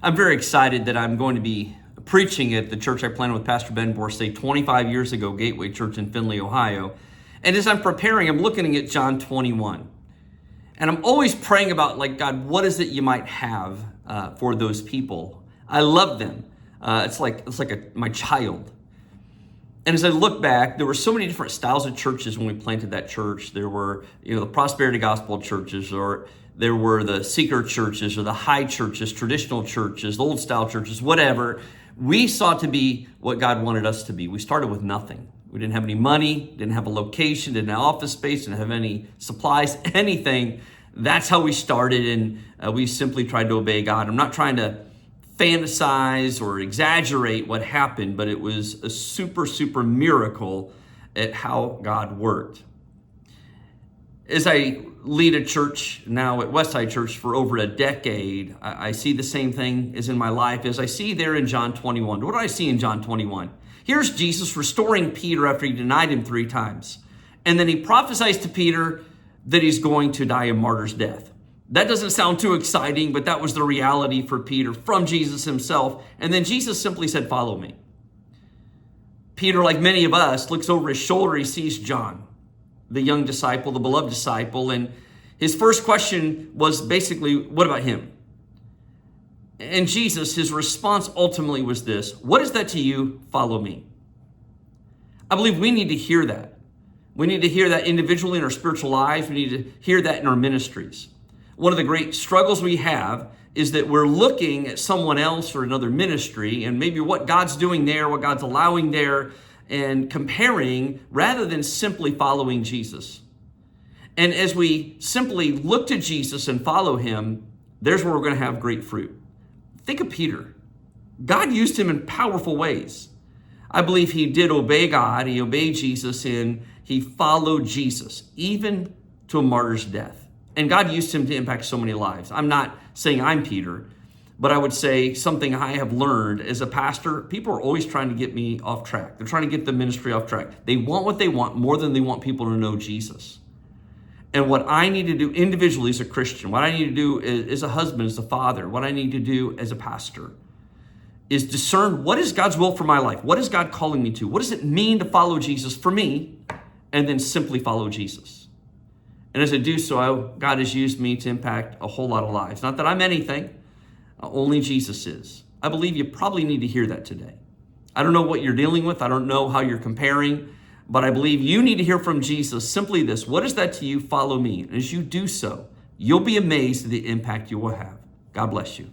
I'm very excited that I'm going to be preaching at the church I planted with Pastor Ben Borsay 25 years ago, Gateway Church in Findlay, Ohio. And as I'm preparing, I'm looking at John 21. And I'm always praying about, God, what is it you might have for those people? I love them. It's like my child. And as I look back, there were so many different styles of churches when we planted that church. There were, the prosperity gospel churches, or there were the seeker churches, or the high churches, traditional churches, old style churches, whatever. We sought to be what God wanted us to be. We started with nothing. We didn't have any money, didn't have a location, didn't have office space, didn't have any supplies, anything. That's how we started, and we simply tried to obey God. I'm not trying to fantasize or exaggerate what happened, but it was a super miracle at how God worked. As I lead a church now at Westside Church for over a decade, I see the same thing as in my life as I see there in John 21. What do I see in John 21? Here's Jesus restoring Peter after he denied him 3 times. And then he prophesies to Peter that he's going to die a martyr's death. That doesn't sound too exciting, but that was the reality for Peter from Jesus himself. And then Jesus simply said, "Follow me." Peter, like many of us, looks over his shoulder. He sees John, the young disciple, the beloved disciple. And his first question was basically, what about him? And Jesus, his response ultimately was this: "What is that to you? Follow me." I believe we need to hear that. We need to hear that individually in our spiritual lives. We need to hear that in our ministries. One of the great struggles we have is that we're looking at someone else or another ministry and maybe what God's doing there, what God's allowing there, and comparing rather than simply following Jesus. And as we simply look to Jesus and follow him, there's where we're going to have great fruit. Think of Peter. God used him in powerful ways. I believe he did obey God. He obeyed Jesus, and he followed Jesus, even to a martyr's death. And God used him to impact so many lives. I'm not saying I'm Peter, but I would say something I have learned as a pastor: people are always trying to get me off track. They're trying to get the ministry off track. They want what they want more than they want people to know Jesus. And what I need to do individually as a Christian, what I need to do as a husband, as a father, what I need to do as a pastor is discern what is God's will for my life. What is God calling me to? What does it mean to follow Jesus for me? And then simply follow Jesus. And as I do so, God has used me to impact a whole lot of lives. Not that I'm anything, only Jesus is. I believe you probably need to hear that today. I don't know what you're dealing with. I don't know how you're comparing, but I believe you need to hear from Jesus simply this: what is that to you? Follow me. And as you do so, you'll be amazed at the impact you will have. God bless you.